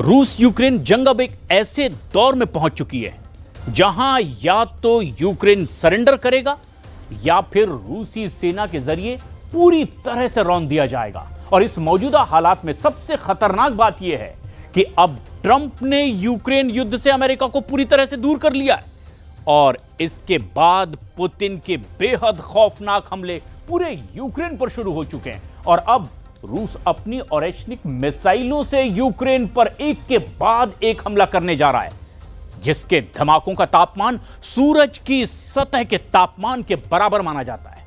रूस यूक्रेन जंग अब एक ऐसे दौर में पहुंच चुकी है जहां या तो यूक्रेन सरेंडर करेगा या फिर रूसी सेना के जरिए पूरी तरह से रौंद दिया जाएगा। और इस मौजूदा हालात में सबसे खतरनाक बात यह है कि अब ट्रंप ने यूक्रेन युद्ध से अमेरिका को पूरी तरह से दूर कर लिया है और इसके बाद पुतिन के बेहद खौफनाक हमले पूरे यूक्रेन पर शुरू हो चुके हैं। और अब रूस अपनी ऑरेशनिक मिसाइलों से यूक्रेन पर एक के बाद एक हमला करने जा रहा है, जिसके धमाकों का तापमान सूरज की सतह के तापमान के बराबर माना जाता है।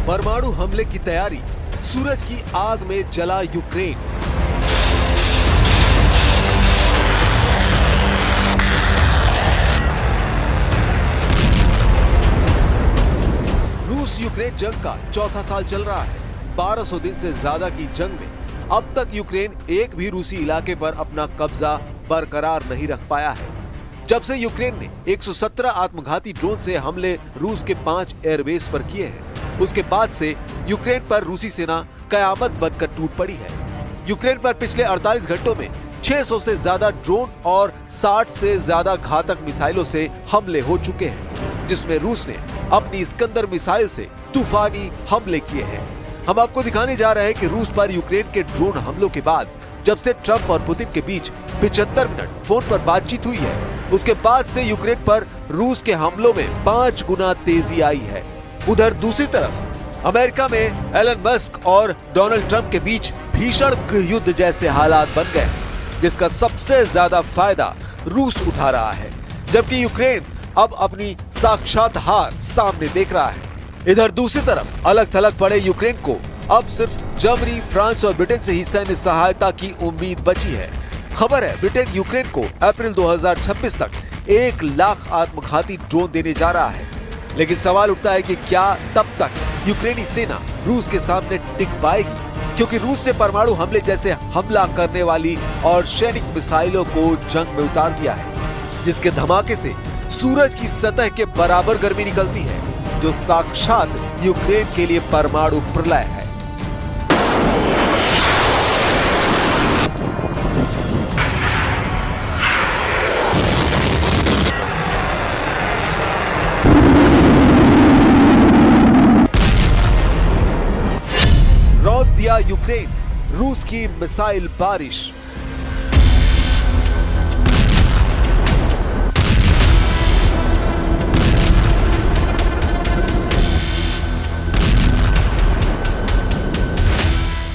परमाणु हमले की तैयारी, सूरज की आग में जला यूक्रेन। रूस यूक्रेन जंग का चौथा साल चल रहा है। 1200 दिन से ज्यादा की जंग में अब तक यूक्रेन एक भी रूसी इलाके पर अपना कब्जा बरकरार नहीं रख पाया है। जब से यूक्रेन ने 117 आत्मघाती ड्रोन से हमले रूस के 5 एयरबेस पर किए हैं, उसके बाद से यूक्रेन पर रूसी सेना कयामत बनकर टूट पड़ी है। यूक्रेन पर पिछले 48 घंटों में 600 से ज्यादा ड्रोन और 60 से ज्यादा घातक मिसाइलों से हमले हो चुके हैं, जिसमें रूस ने अपनी इस्कंदर मिसाइल से तूफानी हमले किए हैं। हम आपको दिखाने जा रहे हैं कि रूस पर यूक्रेन के ड्रोन हमलों के बाद जब से ट्रंप और पुतिन के बीच 75 मिनट फोन पर बातचीत हुई है, उसके बाद से यूक्रेन पर रूस के हमलों में 5 गुना तेजी आई है। उधर दूसरी तरफ अमेरिका में एलन मस्क और डोनाल्ड ट्रंप के बीच भीषण गृह युद्ध जैसे हालात बन गए, जिसका सबसे ज्यादा फायदा रूस उठा रहा है, जबकि यूक्रेन अब अपनी साक्षात हार सामने देख रहा है। इधर दूसरी तरफ अलग थलग पड़े यूक्रेन को अब सिर्फ जर्मनी, फ्रांस और ब्रिटेन से ही सैन्य सहायता की उम्मीद बची है। खबर है ब्रिटेन यूक्रेन को अप्रैल 2026 तक 1 लाख आत्मघाती ड्रोन देने जा रहा है। लेकिन सवाल उठता है कि क्या तब तक यूक्रेनी सेना रूस के सामने टिक पाएगी, क्योंकि रूस ने परमाणु हमले जैसे हमला करने वाली और सैनिक मिसाइलों को जंग में उतार दिया है, जिसके धमाके से सूरज की सतह के बराबर गर्मी निकलती है, जो साक्षात यूक्रेन के लिए परमाणु प्रलय है। दिया यूक्रेन रूस की मिसाइल बारिश।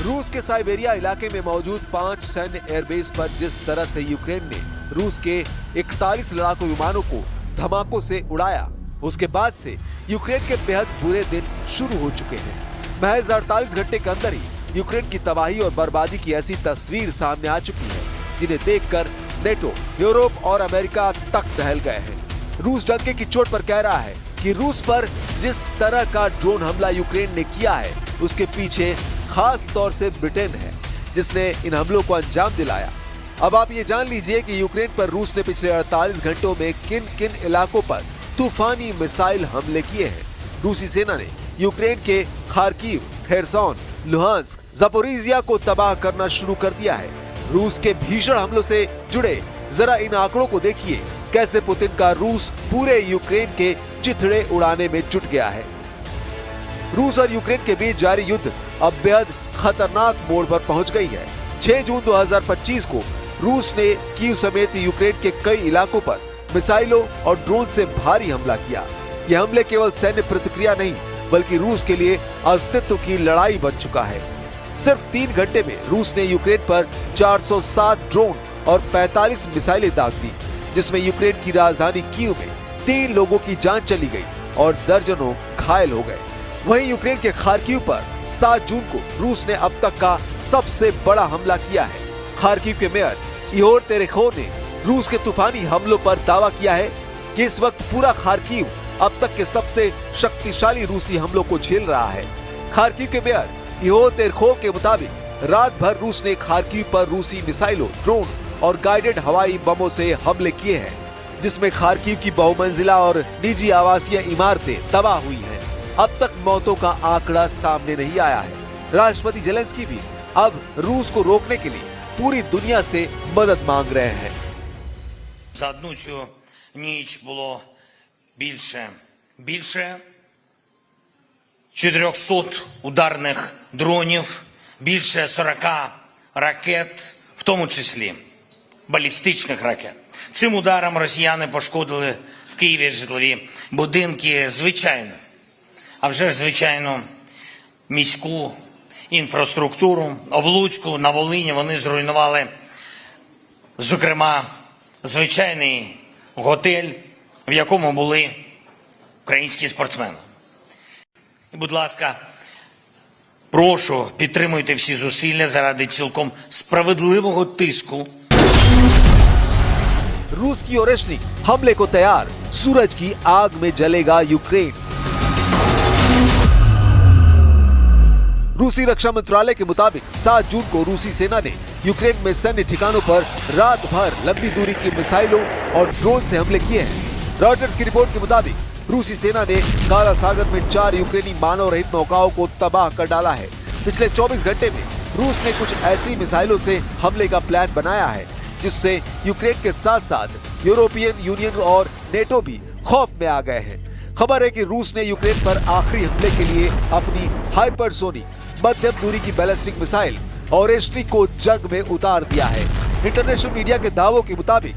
रूस के साइबेरिया इलाके में मौजूद 5 सैन्य एयरबेस पर जिस तरह से यूक्रेन ने रूस के 41 लड़ाकू विमानों को धमाकों से उड़ाया, उसके बाद से यूक्रेन के बेहद बुरे दिन शुरू हो चुके हैं। महज 48 घंटे के अंदर ही यूक्रेन की तबाही और बर्बादी की ऐसी तस्वीर सामने आ चुकी है, जिन्हें देखकर नेटो, यूरोप और अमेरिका तक दहल गए हैं। रूस डंके की चोट पर कह रहा है कि रूस पर जिस तरह का ड्रोन हमला यूक्रेन ने किया है, उसके पीछे खास तौर से ब्रिटेन है, जिसने इन हमलों को अंजाम दिलाया। अब आप ये जान लीजिए कि यूक्रेन पर रूस ने पिछले 48 घंटों में किन किन इलाकों पर तूफानी मिसाइल हमले किए हैं। रूसी सेना ने यूक्रेन के खार्किव, खेरसोन, लुहांस्क, ज़पोरिज़िया को तबाह करना शुरू कर दिया है। रूस के भीषण हमलों से जुड़े जरा इन आंकड़ों को देखिए, कैसे पुतिन का रूस पूरे यूक्रेन के चिथड़े उड़ाने में जुट गया है। रूस और यूक्रेन के बीच जारी युद्ध अब बेहद खतरनाक मोड़ पर पहुंच गई है। 6 जून 2025 को रूस ने कीव समेत यूक्रेन के कई इलाकों पर मिसाइलों और ड्रोन से भारी हमला किया। ये हमले केवल सैन्य प्रतिक्रिया नहीं, बल्कि रूस के लिए अस्तित्व की लड़ाई बन चुका है। सिर्फ 3 घंटे में रूस ने यूक्रेन पर 407 ड्रोन और 45 मिसाइलें दाग दी, जिसमें यूक्रेन की राजधानी कीव में 3 लोगों की जान चली गई और दर्जनों घायल हो गए। वहीं यूक्रेन के खार्किव पर 7 जून को रूस ने अब तक का सबसे बड़ा हमला किया है। खार्किव के मेयर इहोर तेरेखोव ने रूस के तूफानी हमलों पर दावा किया है कि इस वक्त पूरा खार्किव अब तक के सबसे शक्तिशाली रूसी हमलों को झेल रहा है। खार्किव के मेयर इहोर तेरेखोव के मुताबिक रात भर रूस ने खार्किव पर रूसी मिसाइलों, ड्रोन और गाइडेड हवाई बमों से हमले किए हैं, जिसमें खार्किव की बहुमंजिला और निजी आवासीय इमारतें तबाह हुई हैं। अब तक मौतों का आंकड़ा सामने नहीं आया है। राष्ट्रपति जेलेंस्की भी अब रूस को रोकने के लिए पूरी दुनिया से मदद मांग रहे हैं। За одну цю ніч було більше 400 ударних дронів, більше 40 ракет, в тому числі балістичних ракет. Цим ударом росіяни пошкодили в Києві житлові будинки, звичайно, а вже ж звичайно міську інфраструктуру. В Луцьку, на Волині вони зруйнували, зокрема, звичайний готель, в якому були українські спортсмени. І, будь ласка, прошу, підтримуйте всі зусилля заради цілком справедливого тиску. रूस की ओरेशनिक हमले को तैयार, सूरज की आग में जलेगा यूक्रेन। रूसी रक्षा मंत्रालय के मुताबिक 7 जून को रूसी सेना ने यूक्रेन में सैन्य ठिकानों पर रात भर लंबी दूरी की मिसाइलों और ड्रोन से हमले किए हैं। रॉयटर्स की रिपोर्ट के मुताबिक रूसी सेना ने काला सागर में 4 यूक्रेनी मानव रहित नौकाओं को तबाह कर डाला है। पिछले 24 घंटे में रूस ने कुछ ऐसी मिसाइलों से हमले का प्लान बनाया है, जिससे यूक्रेन के साथ साथ यूरोपियन यूनियन और नेटो भी खौफ में आ गए हैं। खबर है कि रूस ने यूक्रेन पर आखिरी हमले के लिए अपनी हाइपरसोनिक मध्यम दूरी की बैलिस्टिक मिसाइल ओरेशनिक को जंग में उतार दिया है। इंटरनेशनल मीडिया के दावों के मुताबिक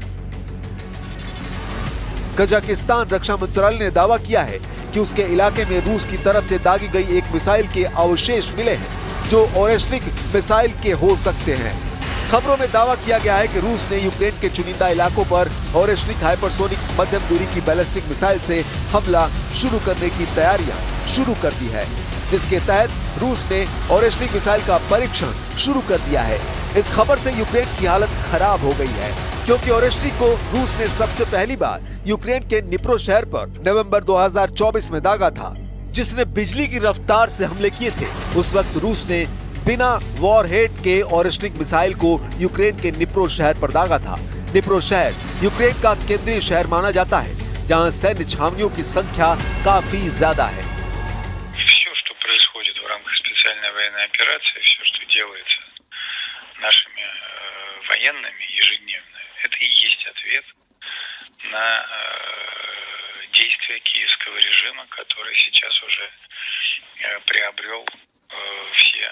कजाकिस्तान रक्षा मंत्रालय ने दावा किया है कि उसके इलाके में रूस की तरफ से दागी गई एक मिसाइल के अवशेष मिले हैं, जो ओरेशनिक मिसाइल के हो सकते हैं। खबरों में दावा किया गया है कि रूस ने यूक्रेन के चुनिंदा इलाकों पर ओरेशनिक हाइपरसोनिक मध्यम दूरी की बैलिस्टिक मिसाइल से हमला शुरू करने की तैयारियां शुरू कर दी है, जिसके तहत रूस ने ओरेशनिक मिसाइल का परीक्षण शुरू कर दिया है। इस खबर से यूक्रेन की हालत खराब हो गई है, क्योंकि ओरेशनिक को रूस ने सबसे पहली बार यूक्रेन के निप्रो शहर पर नवंबर 2024 में दागा था, जिसने बिजली की रफ्तार से हमले किए थे। उस वक्त रूस ने बिना वॉरहेड के ओरेशनिक मिसाइल को यूक्रेन के निप्रो शहर पर दागा था। निप्रो शहर यूक्रेन का केंद्रीय शहर माना जाता है, जहां सैन्य छावनियों की संख्या काफी ज्यादा है। Все, что происходит в рамках специальной военной операции, все, что делается нашими военными ежедневно, это и есть ответ на действия киевского режима, который сейчас уже приобрел все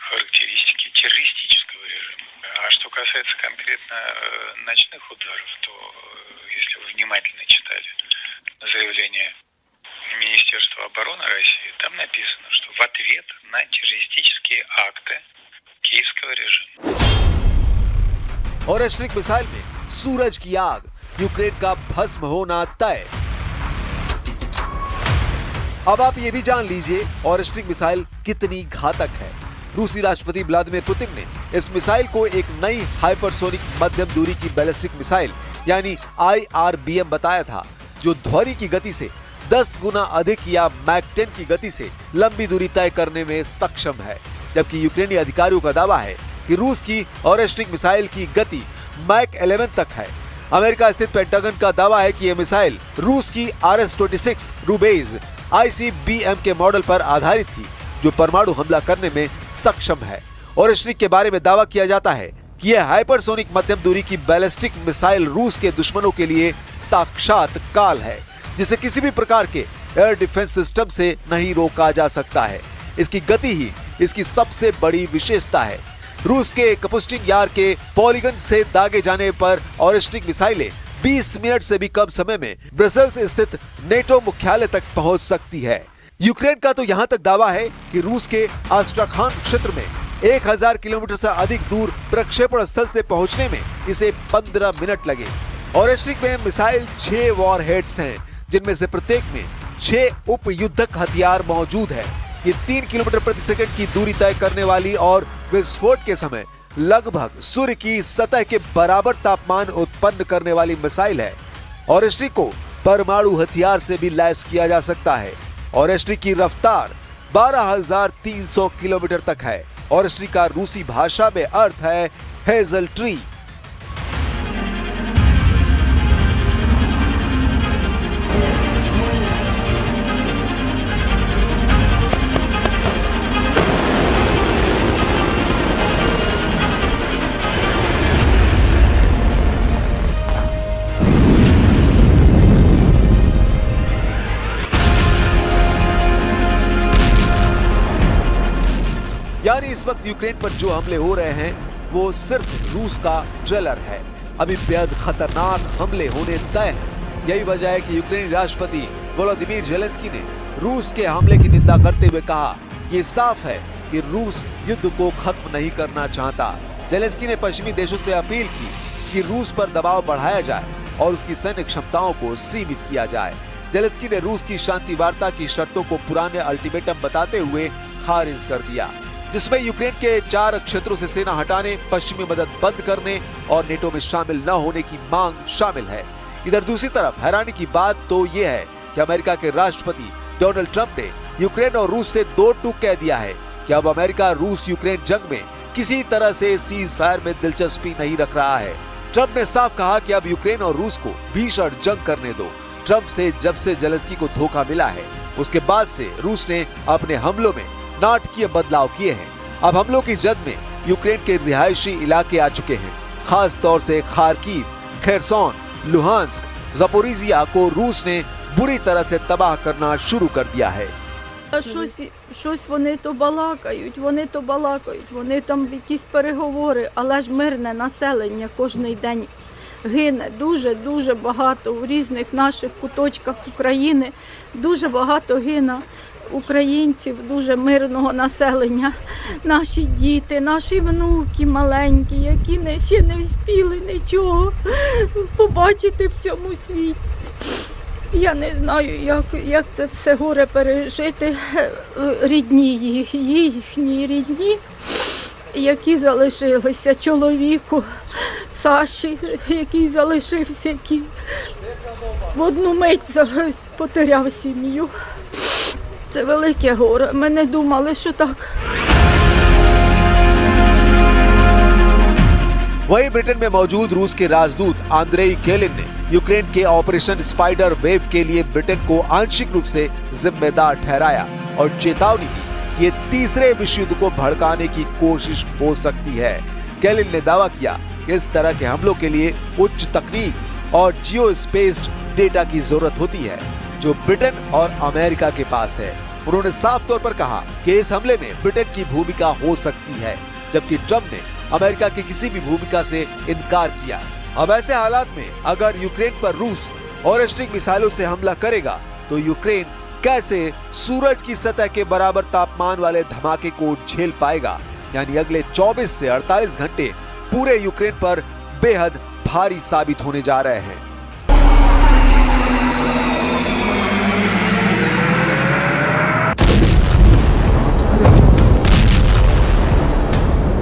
характеристики террористического режима. А что касается конкретно ночных ударов, то если вы внимательно читали заявление Министерства обороны России, там написано, что в ответ на террористические акты киевского режима. ओरेशनिक मिसाइल में सूरज की आग, यूक्रेन का भस्म होना तय। अब आप ये भी जान लीजिए ओरेशनिक मिसाइल कितनी घातक है। रूसी राष्ट्रपति व्लादिमीर पुतिन ने इस मिसाइल को एक नई हाइपरसोनिक मध्यम दूरी की बैलिस्टिक मिसाइल यानी IRBM बताया था, जो ध्वनि की गति से 10 गुना अधिक या मैक 10 की गति से लंबी दूरी तय करने में सक्षम है। जबकि यूक्रेनी अधिकारियों का दावा है कि रूस की ओरेशनिक मिसाइल की गति मैक 11 तक है। अमेरिका स्थित पेंटागन का दावा है कि यह मिसाइल रूस की RS-26 रूबेज ICBM के मॉडल पर आधारित थी, जो परमाणु हमला करने में सक्षम है। ओरेशनिक के बारे में दावा किया जाता है कि यह हाइपरसोनिक मध्यम दूरी की बैलिस्टिक मिसाइल रूस के दुश्मनों के लिए साक्षात काल है, जिसे किसी भी प्रकार के एयर डिफेंस सिस्टम से नहीं रोका जा सकता है। इसकी गति ही इसकी सबसे बड़ी विशेषता है। रूस के कपुस्टिन यार के पॉलीगन से दागे जाने पर ओरेशनिक मिसाइलें 20 मिनट से भी कम समय में ब्रसेल्स स्थित नेटो मुख्यालय तक पहुंच सकती है। यूक्रेन का तो यहां तक दावा है कि रूस के आस्ट्राखान क्षेत्र में 1000 किलोमीटर से अधिक दूर प्रक्षेपण स्थल से पहुंचने में इसे 15 मिनट लगे। ओरेस्ट्रिक में मिसाइल 6 वॉरहेड्स हैं, जिनमें से प्रत्येक में 6 उप युद्धक हथियार मौजूद है। ये 3 किलोमीटर प्रति सेकंड की दूरी तय करने वाली और विस्फोट के समय लगभग सूर्य की सतह के बराबर तापमान उत्पन्न करने वाली मिसाइल है। ओरेस्ट्रिक को परमाणु हथियार से भी लैस किया जा सकता है। ओरेस्ट्रिक की रफ्तार 12,300 किलोमीटर तक है। ओरेस्ट्रिक का रूसी भाषा में अर्थ है हेजल ट्री। यानी इस वक्त यूक्रेन पर जो हमले हो रहे हैं वो सिर्फ रूस का ट्रेलर है। अभी बेहद खतरनाक हमले होने तय हैं। यही वजह है कि यूक्रेनी राष्ट्रपति वोलोदिमीर जेलेंस्की ने रूस के हमले की निंदा करते हुए कहा, ये साफ है कि रूस युद्ध को खत्म नहीं करना चाहता। जेलेंस्की ने पश्चिमी देशों से अपील की कि रूस पर दबाव बढ़ाया जाए और उसकी सैन्य क्षमताओं को सीमित किया जाए। जेलेंस्की ने रूस की शांति वार्ता की शर्तों को पुराने अल्टीमेटम बताते हुए खारिज कर दिया, जिसमें यूक्रेन के 4 क्षेत्रों से सेना हटाने, पश्चिमी मदद बंद करने और नेटो में शामिल न होने की मांग शामिल है। इधर दूसरी तरफ हैरानी की बात तो ये है कि अमेरिका के राष्ट्रपति डोनाल्ड ट्रंप ने यूक्रेन और रूस से 2 टूक कह दिया है कि अब अमेरिका रूस यूक्रेन जंग में किसी तरह से सीज फायर में दिलचस्पी नहीं रख रहा है। ट्रंप ने साफ कहा कि अब यूक्रेन और रूस को भीषण जंग करने दो। ट्रंप से जब से जेलेंस्की को धोखा मिला है, उसके बाद से रूस ने अपने हमलों में नाटकीय बदलाव किए हैं। अब हमलों की जद में यूक्रेन के रिहायशी इलाके आ चुके हैं। खास तौर से खार्किव, खेरसोन, लुहांस्क, ज़पोरिजिया को रूस ने बुरी तरह से तबाह करना शुरू कर दिया है। Щось вони то балакають, вони там якісь переговори, але ж мирне населення кожний день гине. Дуже багато у різних наших куточках України, дуже багато гине українців, дуже мирного населення. Наші діти, наші внуки маленькі, які ще не встигли нічого побачити в цьому світі. Я не знаю, як це все горе пережити. Рідні їхні рідні, які залишилися, чоловіку Саші, який залишився, який в одну мить потеряв сім'ю. Це велике горе. Ми не думали, що так. वहीं ब्रिटेन में मौजूद रूस के राजदूत आंद्रेई केलिन ने यूक्रेन के ऑपरेशन स्पाइडर वेव के लिए ब्रिटेन को आंशिक रूप से जिम्मेदार ठहराया और चेतावनी दी कि ये तीसरे विश्व युद्ध को भड़काने की कोशिश हो सकती है। केलिन ने दावा किया कि इस तरह के हमलों के लिए उच्च तकनीक और जियो स्पेस्ड डेटा की जरूरत होती है, जो ब्रिटेन और अमेरिका के पास है। उन्होंने साफ तौर पर कहा कि इस हमले में ब्रिटेन की भूमिका हो सकती है, जबकि ट्रंप ने अमेरिका की किसी भी भूमिका से इनकार किया। अब ऐसे हालात में अगर यूक्रेन पर रूस ओरेस्ट्रिक मिसाइलों से हमला करेगा तो यूक्रेन कैसे सूरज की सतह के बराबर तापमान वाले धमाके को झेल पाएगा। यानी अगले 24 से 48 घंटे पूरे यूक्रेन पर बेहद भारी साबित होने जा रहे हैं।